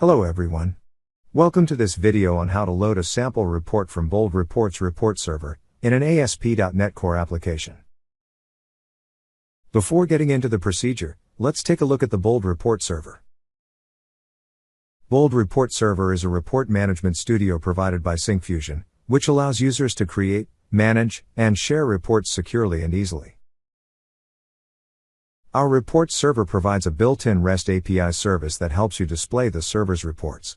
Hello everyone. Welcome to this video on how to load a sample report from Bold Reports report server in an ASP.NET Core application. Before getting into the procedure, let's take a look at the Bold Report server. Bold Report server is a report management studio provided by Syncfusion, which allows users to create, manage, and share reports securely and easily. Our report server provides a built-in REST API service that helps you display the server's reports.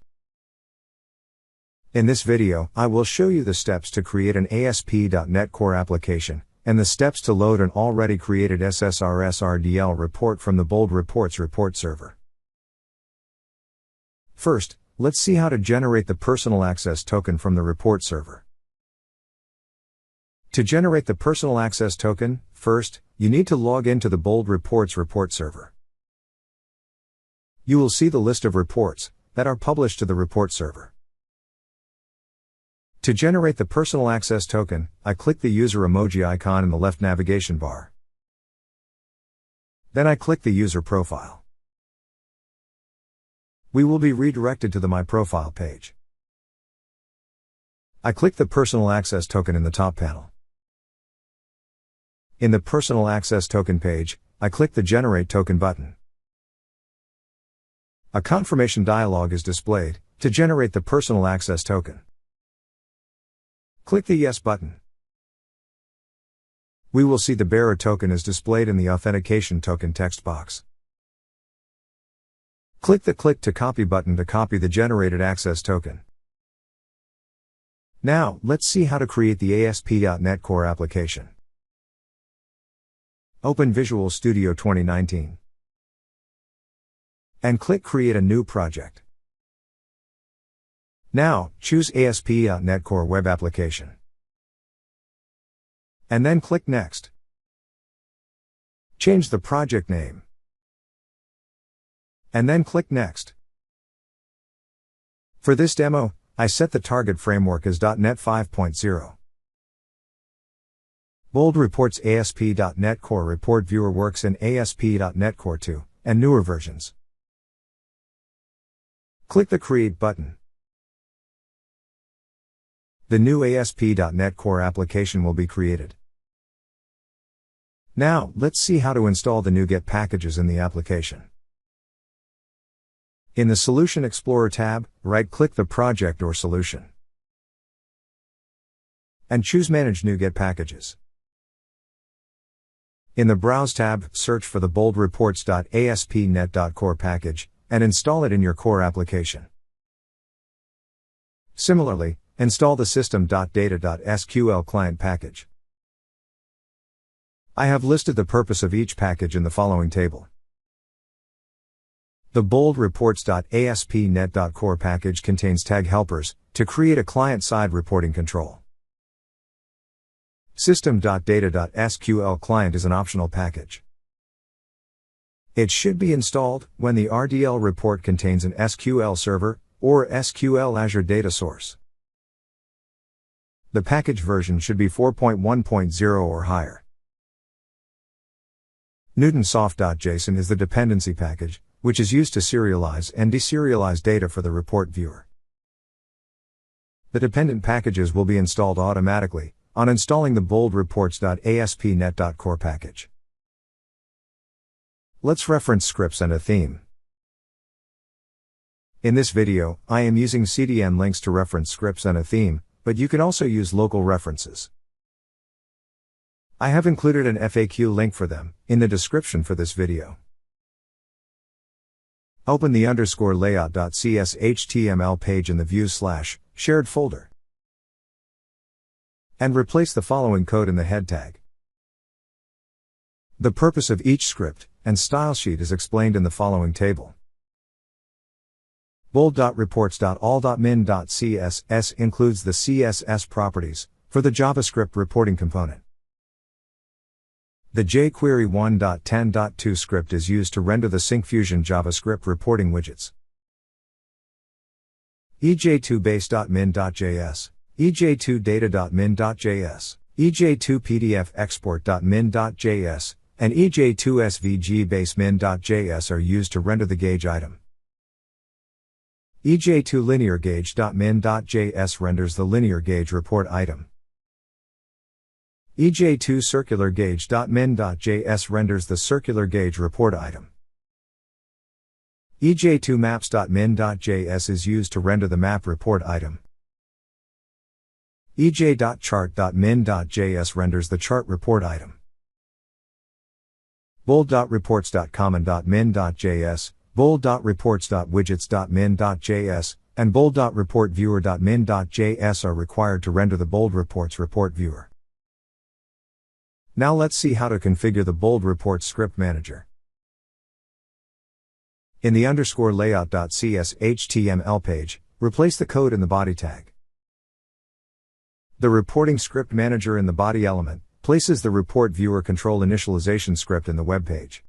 In this video, I will show you the steps to create an ASP.NET Core application, and the steps to load an already created ssrs RDL report from the Bold Reports report server. First, let's see how to generate the personal access token from the report server. To generate the personal access token, first, you need to log into the Bold Reports report server. You will see the list of reports that are published to the report server. To generate the personal access token, I click the user emoji icon in the left navigation bar. Then I click the user profile. We will be redirected to the My Profile page. I click the personal access token in the top panel. In the Personal Access Token page, I click the Generate Token button. A confirmation dialog is displayed to generate the personal access token. Click the Yes button. We will see the bearer token is displayed in the Authentication Token text box. Click the Click to Copy button to copy the generated access token. Now, let's see how to create the ASP.NET Core application. Open Visual Studio 2019. And click Create a New Project. Now, choose ASP.NET Core Web Application. And then click Next. Change the project name. And then click Next. For this demo, I set the target framework as .NET 5.0. Bold Reports ASP.NET Core Report Viewer works in ASP.NET Core 2 and newer versions. Click the Create button. The new ASP.NET Core application will be created. Now, let's see how to install the NuGet packages in the application. In the Solution Explorer tab, right-click the project or solution. And choose Manage NuGet Packages. In the Browse tab, search for the Bold Reports.ASP.NET.Core package, and install it in your core application. Similarly, install the System.Data.SQL client package. I have listed the purpose of each package in the following table. The Bold Reports.ASP.NET.Core package contains tag helpers to create a client-side reporting control. System.Data.SQL client is an optional package. It should be installed when the RDL report contains an SQL server or SQL Azure data source. The package version should be 4.1.0 or higher. Newtonsoft.json is the dependency package, which is used to serialize and deserialize data for the report viewer. The dependent packages will be installed automatically on installing the Bold Reports.ASP.NET.Core package. Let's reference scripts and a theme. In this video, I am using CDN links to reference scripts and a theme, but you can also use local references. I have included an FAQ link for them in the description for this video. Open the _layout.cs HTML page in the views/shared folder. And replace the following code in the head tag. The purpose of each script and style sheet is explained in the following table. Bold.reports.all.min.css includes the CSS properties for the JavaScript reporting component. The jQuery 1.10.2 script is used to render the Syncfusion JavaScript reporting widgets. ej2base.min.js, ej2data.min.js, ej2pdfexport.min.js, and ej2svgbase min.js are used to render the gauge item. EJ2 lineargauge.min.js renders the linear gauge report item. EJ2 circular gauge.min.js renders the circular gauge report item. EJ2 maps.min.js is used to render the map report item. EJ.chart.min.js renders the chart report item. bold.reports.common.min.js, bold.reports.widgets.min.js, and bold.reportviewer.min.js are required to render the bold reports report viewer. Now let's see how to configure the bold reports script manager. In the _layout.cs HTML page, replace the code in the body tag. The reporting script manager in the body element places the report viewer control initialization script in the web page.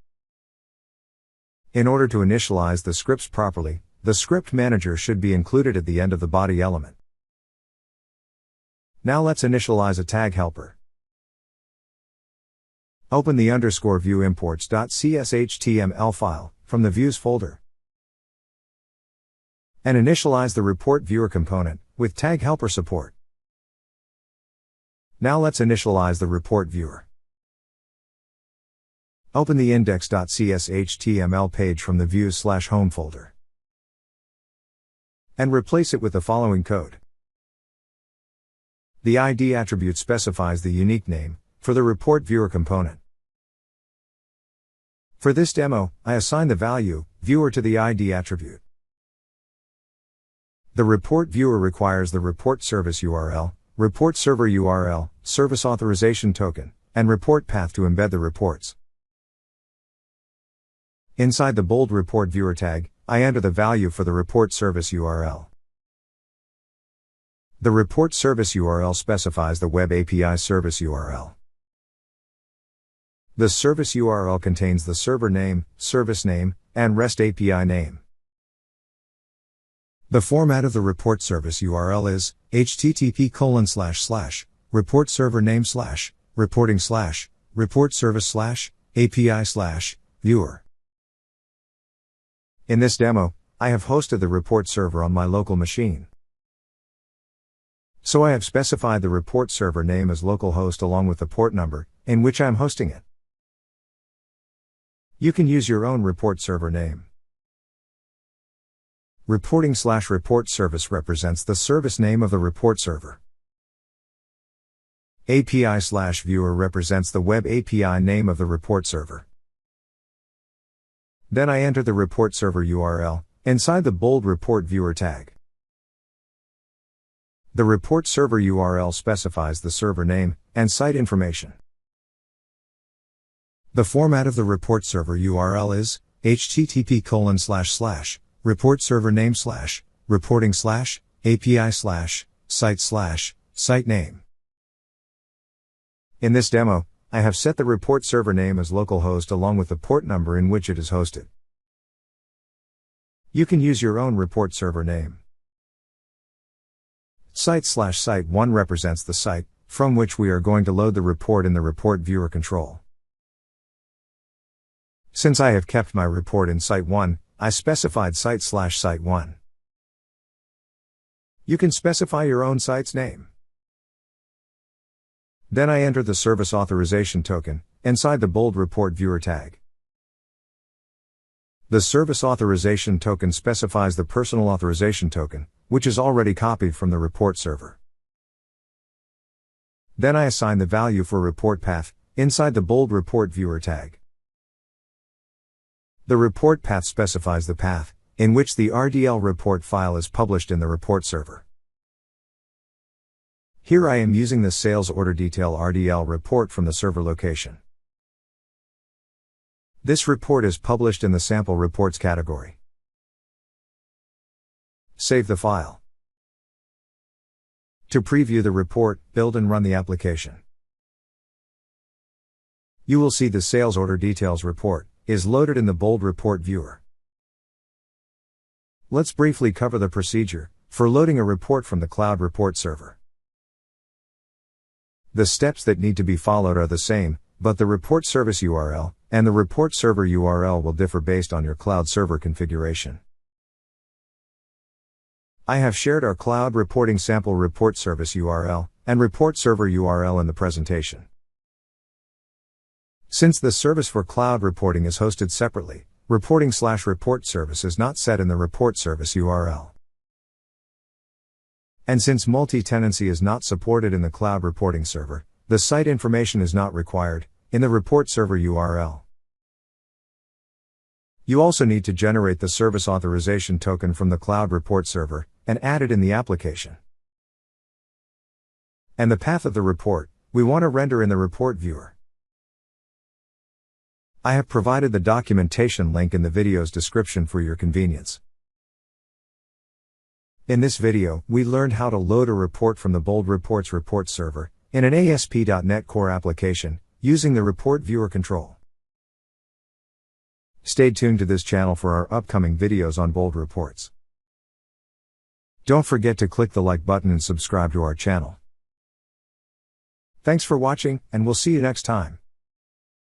In order to initialize the scripts properly, the script manager should be included at the end of the body element. Now let's initialize a tag helper. Open the _view imports.cs HTML file from the views folder and initialize the report viewer component with tag helper support. Now let's initialize the report viewer. Open the index.cs HTML page from the views/home folder and replace it with the following code. The ID attribute specifies the unique name for the report viewer component. For this demo, I assign the value viewer to the ID attribute. The report viewer requires the report service URL, report server URL, service authorization token, and report path to embed the reports. Inside the bold report viewer tag, I enter the value for the report service URL. The report service URL specifies the Web API service URL. The service URL contains the server name, service name, and REST API name. The format of the report service URL is http:// report server name / reporting / report service / API / viewer. In this demo, I have hosted the report server on my local machine. So I have specified the report server name as localhost along with the port number in which I am hosting it. You can use your own report server name. Reporting/report service represents the service name of the report server. API/viewer represents the web API name of the report server. Then I enter the report server URL inside the bold report viewer tag. The report server URL specifies the server name and site information. The format of the report server URL is http:// report server name / reporting / API / site / site name. In this demo, I have set the report server name as localhost along with the port number in which it is hosted. You can use your own report server name. Site/site1 represents the site from which we are going to load the report in the report viewer control. Since I have kept my report in Site1, I specified site/site1. You can specify your own site's name. Then I enter the service authorization token inside the bold report viewer tag. The service authorization token specifies the personal authorization token, which is already copied from the report server. Then I assign the value for report path inside the bold report viewer tag. The report path specifies the path in which the RDL report file is published in the report server. Here I am using the sales order detail RDL report from the server location. This report is published in the sample reports category. Save the file. To preview the report, build and run the application. You will see the sales order details report is loaded in the bold report viewer. Let's briefly cover the procedure for loading a report from the cloud report server. The steps that need to be followed are the same, but the report service URL and the report server URL will differ based on your cloud server configuration. I have shared our Cloud Reporting Sample Report Service URL and Report Server URL in the presentation. Since the service for cloud reporting is hosted separately, reporting/report service is not set in the report service URL. And since multi-tenancy is not supported in the cloud reporting server, the site information is not required in the report server URL. You also need to generate the service authorization token from the cloud report server and add it in the application. And the path of the report, we want to render in the report viewer. I have provided the documentation link in the video's description for your convenience. In this video, we learned how to load a report from the Bold Reports report server in an ASP.NET Core application using the report viewer control. Stay tuned to this channel for our upcoming videos on Bold Reports. Don't forget to click the like button and subscribe to our channel. Thanks for watching, and we'll see you next time.